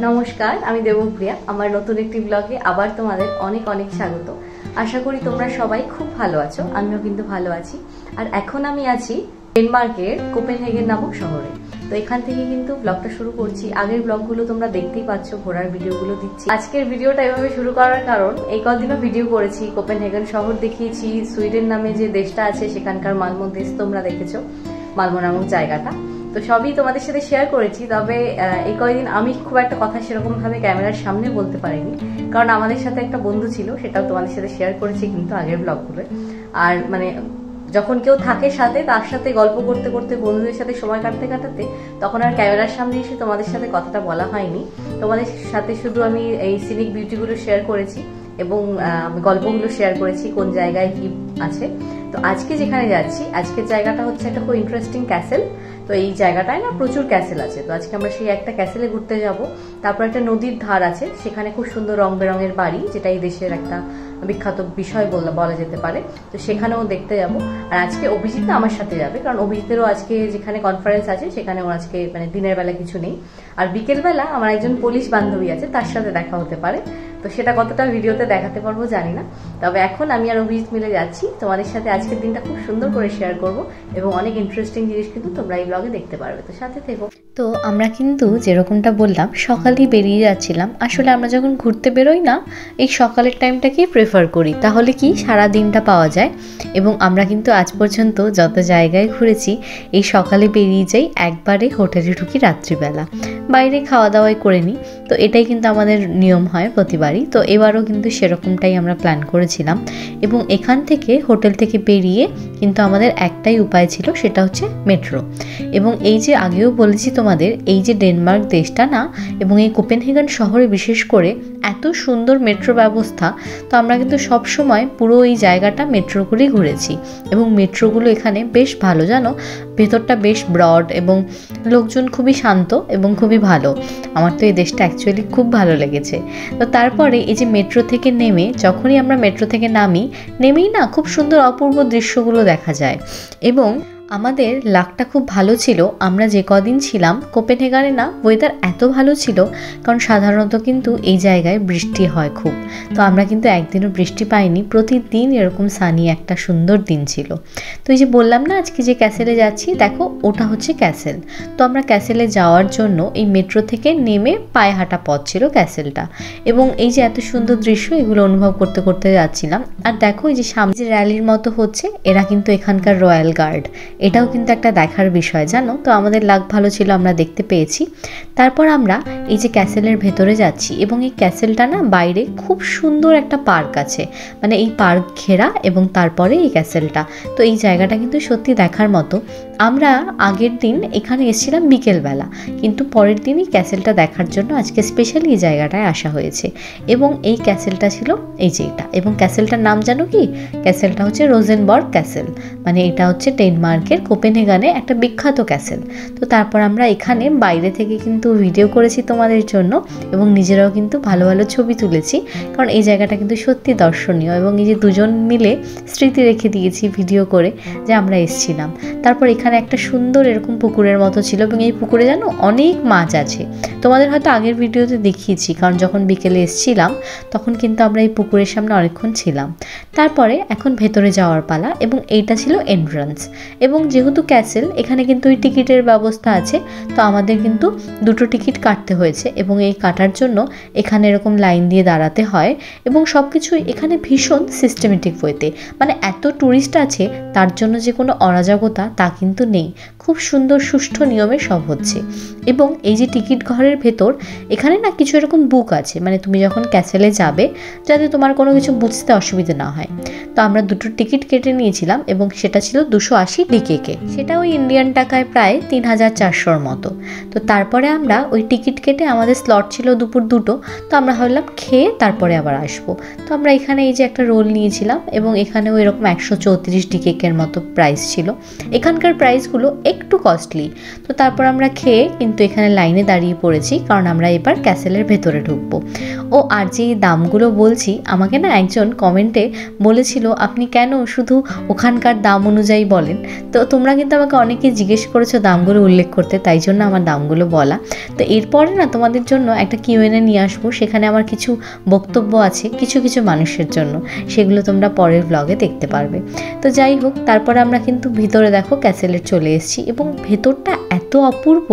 নমস্কার, আমি দেবপ্রিয়া। আমার নতুন একটি ব্লগে আবার তোমাদের অনেক অনেক স্বাগত। আশা করি তোমরা সবাই খুব ভালো আছো, আমিও কিন্তু ভালো আছি। আর এখন আমি আছি ডেনমার্কের কোপেনহেগেন নামক শহরে। তো এখান থেকে কিন্তু ব্লগটা শুরু করছি। আগের ব্লগগুলো তোমরা দেখতেই পাচ্ছ, ঘোরার ভিডিওগুলো দিচ্ছি। আজকের ভিডিওটা এভাবে শুরু করার কারণ, এই কদিনও ভিডিও করেছি, কোপেনহেগেন শহর দেখিয়েছি, সুইডেন নামে যে দেশটা আছে সেখানকার মালমো দেশ তোমরা দেখেছো, মালমো নামক জায়গাটা। তো সবই তোমাদের সাথে শেয়ার করেছি। তবে এই কয়েকদিন আমি খুব একটা কথা সেরকম ভাবে ক্যামেরার সামনে বলতে পারিনি, কারণ আমাদের সাথে একটা বন্ধু ছিল, সেটাও তোমাদের সাথে শেয়ার করেছি কিন্তু আগের ব্লগগুলো। আর মানে যখন কেউ থাকে সাথে, তার সাথে গল্প করতে করতে, বন্ধুদের সাথে সময় কাটাতে কাটাতে, তখন আর ক্যামেরার সামনে এসে তোমাদের সাথে কথাটা বলা হয়নি। তোমাদের সাথে শুধু আমি এই সিনিক বিউটিগুলো শেয়ার করেছি এবং গল্পগুলো শেয়ার করেছি, কোন জায়গায় কি আছে। তো আজকে যেখানে যাচ্ছি, আজকের জায়গাটা হচ্ছে একটা খুব ইন্টারেস্টিং ক্যাসেল। তো এই জায়গাটায় না প্রচুর ক্যাসেল আছে। তো আজকে আমরা সেই একটা ক্যাসেলে ঘুরতে যাব। তারপর একটা নদীর ধার আছে, সেখানে খুব সুন্দর রং বেরঙের বাড়ি, যেটা এই দেশের একটা বিখ্যাত বিষয় বলা যেতে পারে। তো সেখানেও দেখতে যাব। আর আজকে অভিজিৎ আমার সাথে যাবে, কারণ অভিজিতেরও আজকে যেখানে কনফারেন্স আছে সেখানে ওর আজকে মানে দিনের বেলা কিছু নেই। আর বিকেলবেলা আমার একজন পুলিশ বান্ধবী আছে, তার সাথে দেখা হতে পারে। তো সেটা কতটা ভিডিওতে দেখাতে পারবো জানি না। তবে এখন আমি আর অভিজিৎ মিলে যাচ্ছি, তোমাদের সাথে আজকের দিনটা খুব সুন্দর করে শেয়ার করব এবং অনেক ইন্টারেস্টিং জিনিস কিন্তু তোমরা এই ব্লগে দেখতে পারবে। তো সাথে থেকো। তো আমরা কিন্তু যেরকমটা বললাম সকালেই বেরিয়ে যাচ্ছিলাম। আসলে আমরা যখন ঘুরতে বেরোই না, এই সকালের টাইমটাকেই প্রেফার করি, তাহলে কি সারা দিনটা পাওয়া যায়। এবং আমরা কিন্তু আজ পর্যন্ত যত জায়গায় ঘুরেছি, এই সকালে বেরিয়ে যাই, একবারে হোটেলে ঢুকি রাত্রিবেলা, বাইরে খাওয়া দাওয়াই করে নিই। তো এটাই কিন্তু আমাদের নিয়ম হয় প্রতিবারই। তো এবারও কিন্তু সেরকমটাই আমরা প্ল্যান করেছিলাম। এবং এখান থেকে হোটেল থেকে বেরিয়ে কিন্তু আমাদের একটাই উপায় ছিল, সেটা হচ্ছে মেট্রো। এবং এই যে আগেও বলেছি তোমাদের, এই যে ডেনমার্ক দেশটা না, এবং এই কোপেনহেগেন শহরে বিশেষ করে এত সুন্দর মেট্রো ব্যবস্থা। তো আমরা কিন্তু সব সময় পুরো এই জায়গাটা মেট্রো করেই ঘুরেছি। এবং মেট্রোগুলো এখানে বেশ ভালো, জানো, ভেতরটা বেশ ব্রড এবং লোকজন খুবই শান্ত এবং খুবই ভালো। আমার তো এই দেশটা অ্যাকচুয়ালি খুব ভালো লেগেছে। তো তারপরে এই যে মেট্রো থেকে নেমে, যখনই আমরা মেট্রো থেকে নেমেই না খুব সুন্দর অপূর্ব দৃশ্যগুলো দেখা যায়। এবং আমাদের লাকটা খুব ভালো ছিল, আমরা যে কদিন ছিলাম কোপেনহেগেনে না, ওয়েদার এত ভালো ছিল, কারণ সাধারণত কিন্তু এই জায়গায় বৃষ্টি হয় খুব। তো আমরা কিন্তু একদিনও বৃষ্টি পাইনি, প্রতিদিন এরকম সানি একটা সুন্দর দিন ছিল। তো এই যে বললাম না আজকে যে ক্যাসেলে যাচ্ছি, দেখো ওটা হচ্ছে ক্যাসেল। তো আমরা ক্যাসেলে যাওয়ার জন্য এই মেট্রো থেকে নেমে পায়ে হাঁটা পথ ছিল ক্যাসেলটা। এবং এই যে এত সুন্দর দৃশ্য, এগুলো অনুভব করতে করতে যাচ্ছিলাম। আর দেখো এই যে সামনে যে র্যালির মতো হচ্ছে, এরা কিন্তু এখানকার রয়্যাল গার্ড। এটাও কিন্তু একটা দেখার বিষয়, জানো। তো আমাদের লাক ভালো ছিল, আমরা দেখতে পেয়েছি। তারপর আমরা এই যে ক্যাসেলের ভেতরে যাচ্ছি, এবং এই ক্যাসেলটা না বাইরে খুব সুন্দর একটা পার্ক আছে, মানে এই পার্ক ঘেরা, এবং তারপরে এই ক্যাসেলটা। তো এই জায়গাটা কিন্তু সত্যি দেখার মতো। আমরা আগের দিন এখানে এসেছিলাম বিকেলবেলা, কিন্তু পরের দিনই ক্যাসেলটা দেখার জন্য আজকে স্পেশালি এই জায়গাটায় আসা হয়েছে। এবং এই ক্যাসেলটা ছিল এই যে এটা। এবং ক্যাসেলটার নাম জানো কি? ক্যাসেলটা হচ্ছে রোজেনবার্গ ক্যাসেল, মানে এটা হচ্ছে ডেনমার্কের কোপেনহেগেনে একটা বিখ্যাত ক্যাসেল। তো তারপর আমরা এখানে বাইরে থেকে কিন্তু ভিডিও করেছি তোমাদের জন্য, এবং নিজেরাও কিন্তু ভালো ভালো ছবি তুলেছি, কারণ এই জায়গাটা কিন্তু সত্যি দর্শনীয়। এবং এই যে দুজন মিলে স্মৃতি রেখে দিয়েছি ভিডিও করে যে আমরা এসেছিলাম। তারপর এখানে একটা সুন্দর এরকম পুকুরের মতো ছিল, এবং এই পুকুরে জানো অনেক মাছ আছে। তোমাদের হয়তো আগের ভিডিওতে দেখিয়েছি, কারণ যখন বিকেলে এসেছিলাম তখন কিন্তু আমরা এই পুকুরের সামনে অনেকক্ষণ ছিলাম। তারপরে এখন ভেতরে যাওয়ার পালা, এবং এইটা ছিল এন্ট্রান্স। এবং যেহেতু ক্যাসেল, এখানে কিন্তু ওই টিকিটের ব্যবস্থা আছে। তো আমাদের কিন্তু দুটো টিকিট কাটতে হয়েছে, এবং এই কাটার জন্য এখানে এরকম লাইন দিয়ে দাঁড়াতে হয়। এবং সব কিছুই এখানে ভীষণ সিস্টেমেটিক ওয়েতে, মানে এত ট্যুরিস্ট আছে, তার জন্য যে কোনো অরাজকতা তা কিন্তু নেই, খুব সুন্দর সুষ্ঠু নিয়মে সব হচ্ছে। এবং এই যে টিকিট ঘরের ভেতর, এখানে না কিছু এরকম বুক আছে, মানে তুমি যখন ক্যাসেলে যাবে, যাতে তোমার কোনো কিছু বুঝতে অসুবিধা না হয়। তো আমরা দুটো টিকিট কেটে নিয়েছিলাম, এবং সেটা ছিল 280 DKK, সেটা ওই ইন্ডিয়ান টাকায় প্রায় 3400-র মতো। তো তারপরে আমরা ওই টিকিট কেটে, আমাদের স্লট ছিল দুপুর 2টো। তো আমরা ভাবলাম খেয়ে তারপরে আবার আসবো। তো আমরা এখানে এই যে একটা রোল নিয়েছিলাম, এবং এখানেও এরকম 134 DKK-র মতো প্রাইস ছিল। এখানকার প্রাইসগুলো একটু কস্টলি। তো তারপর আমরা খেয়ে কিন্তু এখানে লাইনে দাঁড়িয়ে পড়েছি, কারণ আমরা এবার ক্যাসেলের ভেতরে ঢুকবো। ও আর যে দামগুলো বলছি, আমাকে না একজন কমেন্টে বলেছিল আপনি কেন শুধু ওখানকার দাম অনুযায়ী বলেন। তো তোমরা কিন্তু আমাকে অনেকে জিজ্ঞেস করেছো দামগুলো উল্লেখ করতে, তাই জন্য আমার দামগুলো বলা। তো এরপরে না তোমাদের জন্য একটা কিউএনএ নিয়ে আসবো, সেখানে আমার কিছু বক্তব্য আছে কিছু কিছু মানুষের জন্য, সেগুলো তোমরা পরের ব্লগে দেখতে পারবে। তো যাই হোক, তারপরে আমরা কিন্তু ভিতরে দেখো ক্যাসেলের চলে এসেছি, এবং ভেতরটা এত অপূর্ব,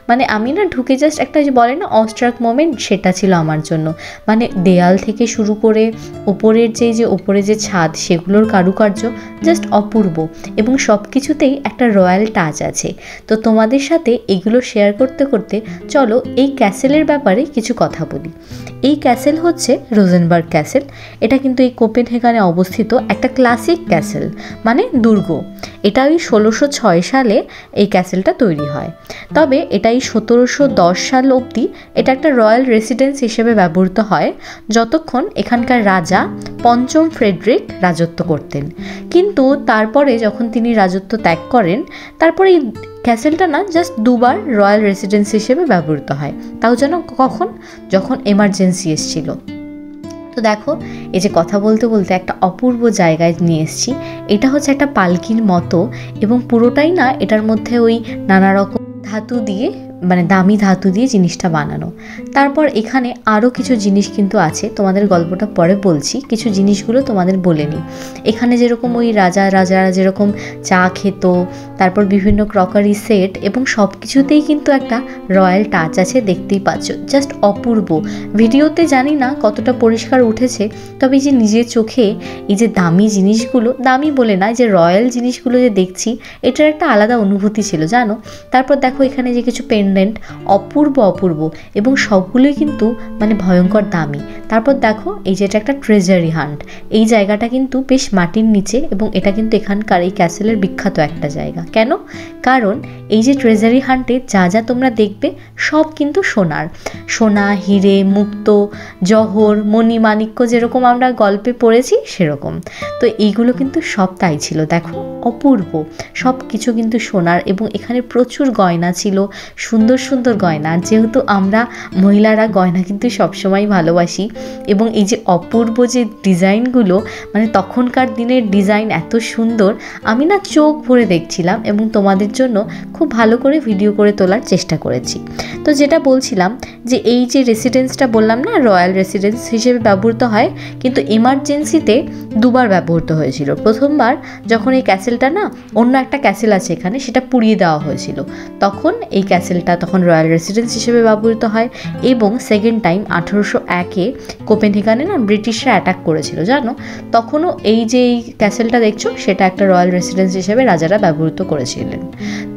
মানে আমি না ঢুকে জাস্ট একটা যে বলে না অস্ট্রাক মোমেন্ট, সেটা ছিল আমার জন্য। মানে দেয়াল থেকে শুরু করে ওপরের ওপরে যে ছাদ, সেগুলোর কারুকার্য জাস্ট অপূর্ব, এবং সব কিছুতেই একটা রয়্যাল টাচ আছে। তো তোমাদের সাথে এগুলো শেয়ার করতে করতে চলো এই ক্যাসেলের ব্যাপারে কিছু কথা বলি। এই ক্যাসেল হচ্ছে রোজেনবার্গ ক্যাসেল। এটা কিন্তু এই কোপেনহেগানে অবস্থিত একটা ক্লাসিক ক্যাসেল, মানে দুর্গ। এটা ওই 1606 সালে এই ক্যাসেলটা তৈরি হয়। তবে এটা এই 1710 সাল অবধি এটা একটা রয়্যাল রেসিডেন্স হিসেবে ব্যবহৃত হয়, যতক্ষণ এখানকার রাজা পঞ্চম ফ্রেডরিক রাজত্ব করতেন। কিন্তু তারপরে যখন তিনি রাজত্ব ত্যাগ করেন, তারপরে এই ক্যাসেলটা না জাস্ট দুবার রয়্যাল রেসিডেন্স হিসেবে ব্যবহৃত হয়, তাও যেন কখন, যখন এমার্জেন্সি এসেছিল। তো দেখো, এই যে কথা বলতে বলতে একটা অপূর্ব জায়গায় নিয়ে এসেছি। এটা হচ্ছে একটা পালকির মতো, এবং পুরোটাই না এটার মধ্যে ওই নানা রকম ধাতু দিয়ে, মানে দামি ধাতু দিয়ে জিনিসটা বানানো। তারপর এখানে আরও কিছু জিনিস কিন্তু আছে, তোমাদের গল্পটা পরে বলছি। কিছু জিনিসগুলো তোমাদের বলে নিই। এখানে যেরকম ওই রাজারা যেরকম চা খেত, তারপর বিভিন্ন ক্রকারি সেট, এবং সব কিছুতেই কিন্তু একটা রয়্যাল টাচ আছে, দেখতেই পাচ্ছ, জাস্ট অপূর্ব। ভিডিওতে জানি না কতটা পরিষ্কার উঠেছে, তবে এই যে নিজের চোখে এই যে দামি জিনিসগুলো, দামি বলে না, যে রয়্যাল জিনিসগুলো যে দেখছি, এটার একটা আলাদা অনুভূতি ছিল, জানো। তারপর দেখো এখানে যে কিছু পেন্ডেন্ট, অপূর্ব অপূর্ব, এবং সবগুলোই কিন্তু মানে ভয়ঙ্কর দামি। তারপর দেখো এই যে এটা একটা ট্রেজারি হান্ট। এই জায়গাটা কিন্তু বেশ মাটির নিচে, এবং এটা কিন্তু এখানকার এই ক্যাসেলের বিখ্যাত একটা জায়গা। কেন? কারণ এই যে ট্রেজারি হান্টে যা যা তোমরা দেখবে সব কিন্তু সোনা, হিরে, মুক্ত, জহর, মণিমাণিক্য, যেরকম আমরা গল্পে পড়েছি সেরকম। তো এইগুলো কিন্তু সব তাই ছিল। দেখো অপূর্ব সব কিছু কিন্তু সোনার, এবং এখানে প্রচুর গয়না ছিল, সুন্দর সুন্দর গয়না। যেহেতু আমরা মহিলারা গয়না কিন্তু সবসময় ভালোবাসি, এবং এই যে অপূর্ব যে ডিজাইনগুলো, মানে তখনকার দিনের ডিজাইন এত সুন্দর, আমি না চোখ ভরে দেখছিলাম, এবং তোমাদের জন্য খুব ভালো করে ভিডিও করে তোলার চেষ্টা করেছি। তো যেটা বলছিলাম, যে এই যে রেসিডেন্সটা বললাম না রয়্যাল রেসিডেন্স হিসেবে ব্যবহৃত হয়, কিন্তু এমার্জেন্সিতে দুবার ব্যবহৃত হয়েছিল। প্রথমবার যখন এই ক্যাসেলটা না, অন্য একটা ক্যাসেল আছে এখানে, সেটা পুড়িয়ে দেওয়া হয়েছিল, তখন এই ক্যাসেলটা তখন রয়্যাল রেসিডেন্স হিসেবে ব্যবহৃত হয়। এবং সেকেন্ড টাইম 1801-এ কোপেনহেগানে না ব্রিটিশরা অ্যাটাক করেছিল, জানো, তখনও এই যে এই ক্যাসেলটা দেখছো, সেটা একটা রয়্যাল রেসিডেন্স হিসেবে রাজারা ব্যবহৃত করেছিলেন।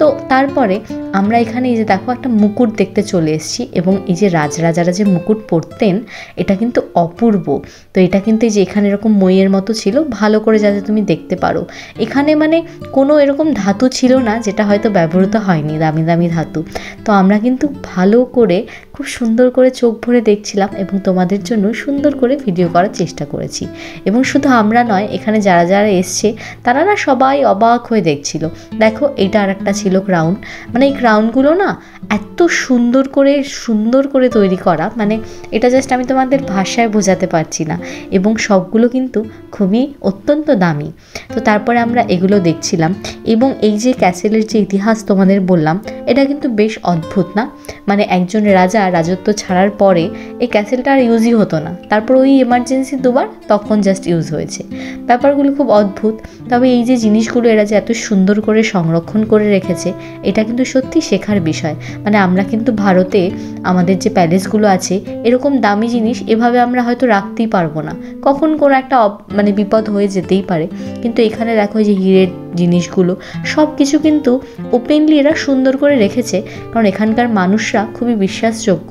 তো তারপরে আমরা এখানে এই যে দেখো একটা মুকুট দেখতে চলে এসেছি, এবং এই যে রাজারা যে মুকুট পরতেন, এটা কিন্তু অপূর্ব। তো এটা কিন্তু এই যে এখানে এরকম মইয়ের মতো ছিল, ভালো করে যাতে তুমি দেখতে পারো। এখানে মানে কোনো এরকম ধাতু ছিল না যেটা হয়তো ব্যবহৃত হয়নি, দামি দামি ধাতু। তো আমরা কিন্তু ভালো করে খুব সুন্দর করে চোখ ভরে দেখছিলাম, এবং তোমাদের জন্য সুন্দর করে ভিডিও করার চেষ্টা করেছি। এবং শুধু আমরা নয়, এখানে যারা যারা এসছে তারা না সবাই অবাক হয়ে দেখছিল। দেখো এইটা আর একটা ছিল ক্রাউন, মানে এই ক্রাউনগুলো না এত সুন্দর করে তৈরি করা, মানে এটা জাস্ট আমি তোমাদের ভাষায় বোঝাতে পারছি না, এবং সবগুলো কিন্তু খুবই অত্যন্ত দামি। তো তারপরে আমরা এগুলো দেখছিলাম, এবং এই যে ক্যাসেলের যে ইতিহাস তোমাদের বললাম, এটা কিন্তু বেশ অদ্ভুত না। মানে একজন রাজা রাজত্ব ছাড়ার পরে এই ক্যাসেলটা আর ইউজই হতো না, তারপর ওই এমার্জেন্সি দুবার তখন জাস্ট ইউজ হয়েছে। ব্যাপারগুলো খুব অদ্ভুত। তবে এই যে জিনিসগুলো এরা যে এত সুন্দর করে সংরক্ষণ করে রেখেছে, এটা কিন্তু সত্যি শেখার বিষয়। মানে আমরা কিন্তু ভারতে আমাদের যে প্যালেসগুলো আছে, এরকম দামি জিনিস এভাবে আমরা হয়তো রাখতেই পারবো না, কখন কোনো একটা মানে বিপদ হয়ে যেতেই পারে। কিন্তু এখানে দেখো যে হিরের জিনিসগুলো সব কিছু কিন্তু ওপেনলি এরা সুন্দর করে রেখেছে, কারণ এখানকার মানুষরা খুবই বিশ্বাসযোগ্য,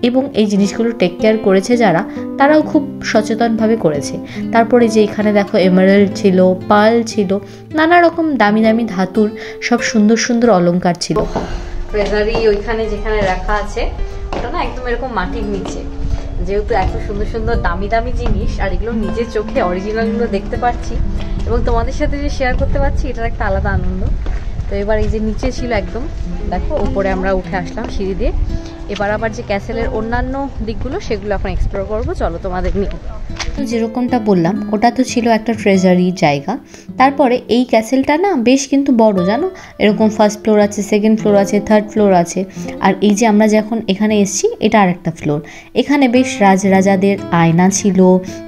এবং এই জিনিসগুলো টেক কেয়ার করেছে যারা, তারাও খুব সচেতনভাবে করেছে। তারপরে যে এখানে দেখো এমারাল্ড ছিল, পার্ল ছিল, নানা রকম দামি দামি ধাতুর সব সুন্দর সুন্দর অলংকার ছিল। ট্রেজারি ওইখানে যেখানে রাখা আছে, ওটা না একদম এরকম মাটির নিচে। যেহেতু এত সুন্দর সুন্দর দামি দামি জিনিস, আর এগুলো নিজের চোখে অরিজিনালগুলো দেখতে পাচ্ছি, এবং তোমাদের সাথে যে শেয়ার করতে পারছি, এটার একটা আলাদা আনন্দ। তো তো এবার এই যে নিচে ছিল একদম, দেখো উপরে আমরা উঠে আসলাম সিঁড়ি দিয়ে। এবার আবার যে ক্যাসেলের অন্যান্য দিকগুলো সেগুলো এখন এক্সপ্লোর করবো, চলো তোমাদের নিয়ে। তো যেরকমটা বললাম ওটা তো ছিল একটা ট্রেজারি জায়গা। তারপরে এই ক্যাসেলটা না বেশ কিন্তু বড়, জানো, এরকম ফার্স্ট ফ্লোর আছে, সেকেন্ড ফ্লোর আছে, থার্ড ফ্লোর আছে। আর এই যে আমরা যখন এখানে এসেছি এটা আরেকটা ফ্লোর। এখানে বেশ রাজাদের আয়না ছিল,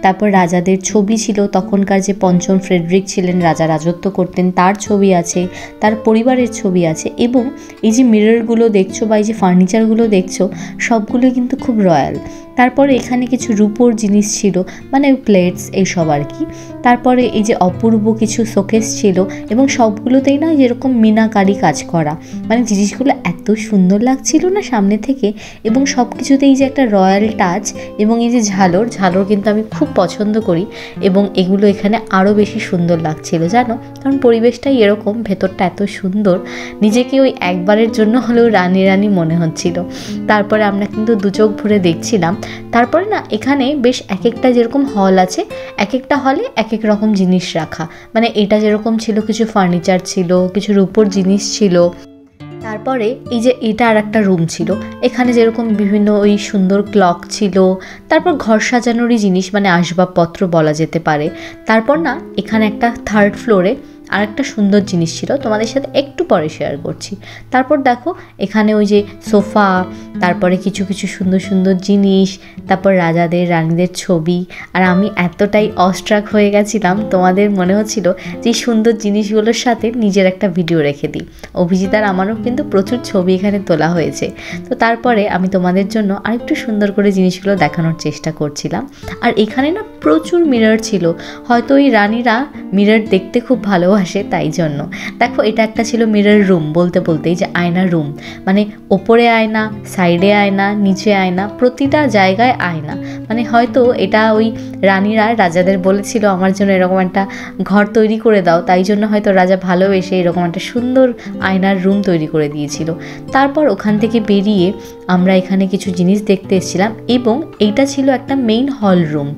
তারপর রাজাদের ছবি ছিল, তখনকার যে পঞ্চম ফ্রেডরিক ছিলেন, রাজা রাজত্ব করতেন তার ছবি আছে, তার পরিবারের ছবি আছে। এবং এই যে মিররগুলো দেখছো বা এই যে ফার্নিচারগুলো দেখছো সবগুলো কিন্তু খুব রয়্যাল। তারপরে এখানে কিছু রূপোর জিনিস ছিল, মানে প্লেটস এইসব আর কি। তারপরে এই যে অপূর্ব কিছু শোকেস ছিল এবং সবগুলোতেই না যেরকম মিনাকারি কাজ করা, মানে জিনিসগুলো এত সুন্দর লাগছিল না সামনে থেকে। এবং সব কিছুতেই যে একটা রয়্যাল টাচ এবং এই যে ঝালর কিন্তু আমি খুব পছন্দ করি এবং এগুলো এখানে আরও বেশি সুন্দর লাগছিল, জানো, কারণ পরিবেশটাই এরকম, ভেতরটা এত সুন্দর, নিজেকে ওই একবারের জন্য হলেও রানী মনে হচ্ছিল। তারপরে আমরা কিন্তু দু চোখ ভরে দেখছিলাম। তারপরে না এখানে বেশ এক একটা যেরকম হল আছে, এক একটা হলে এক এক রকম জিনিস রাখা, মানে এটা যেরকম ছিল কিছু ফার্নিচার ছিল, কিছু রূপোর জিনিস ছিল। তারপরে এই যে এটা আর একটা রুম ছিল, এখানে যেরকম বিভিন্ন ওই সুন্দর ক্লক ছিল, তারপর ঘর সাজানোরই জিনিস, মানে আসবাবপত্র বলা যেতে পারে। তারপর না এখানে একটা থার্ড ফ্লোরে আর একটা সুন্দর জিনিস ছিল, তোমাদের সাথে একটু পরে শেয়ার করছি। তারপর দেখো এখানে ওই যে সোফা, তারপরে কিছু সুন্দর জিনিস, তারপর রাজাদের রানীদের ছবি। আর আমি এতটাই অস্ট্রাক হয়ে গেছিলাম, তোমাদের মনে হচ্ছিল যে সুন্দর জিনিসগুলোর সাথে নিজের একটা ভিডিও রেখে দিই। অভিজিৎ আর আমারও কিন্তু প্রচুর ছবি এখানে তোলা হয়েছে। তো তারপরে আমি তোমাদের জন্য আরেকটু সুন্দর করে জিনিসগুলো দেখানোর চেষ্টা করছিলাম। আর এখানে না প্রচুর মিরর ছিল, হয়তো ওই রানীরা মিরর দেখতে খুব ভালোবাসে তাই জন্য। দেখো এটা একটা ছিল মিরর রুম, বলতে এই যে আয়না রুম, মানে ওপরে আয়না, সাইডে আয়না, নিচে আয়না, প্রতিটা জায়গায় আয়না। মানে হয়তো এটা ওই রানীরা রাজাদের বলেছিল আমার জন্য এরকম একটা ঘর তৈরি করে দাও, তাই জন্য হয়তো রাজা ভালোবেসে এরকম একটা সুন্দর আয়নার রুম তৈরি করে দিয়েছিল। তারপর ওখান থেকে বেরিয়ে আমরা এখানে কিছু জিনিস দেখতে এসেছিলাম এবং এইটা ছিল একটা মেইন হল রুম।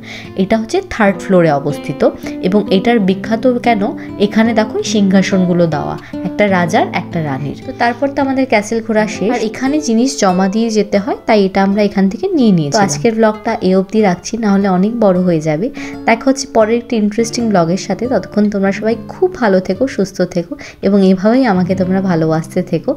এটা হচ্ছে থার্ড ফ্লোরে অবস্থিত এবং এটার বিখ্যাত কেন, এখানে দেখো সিংহাসনগুলো দেওয়া, একটা রাজার একটা রানীর। তো তারপর তো আমাদের ক্যাসেল ঘোরা শেষ, আর এখানে জিনিস জমা দিয়ে যেতে হয়, তাই এটা আমরা এখান থেকে নিয়ে নিয়েছি। আজকের ব্লগটা এ অবধি রাখছি, নাহলে অনেক বড় হয়ে যাবে। দেখা হচ্ছে পরের একটি ইন্টারেস্টিং ব্লগের সাথে। ততক্ষণ তোমরা সবাই খুব ভালো থেকো, সুস্থ থেকো এবং এভাবেই আমাকে তোমরা ভালোবাসতে থেকো।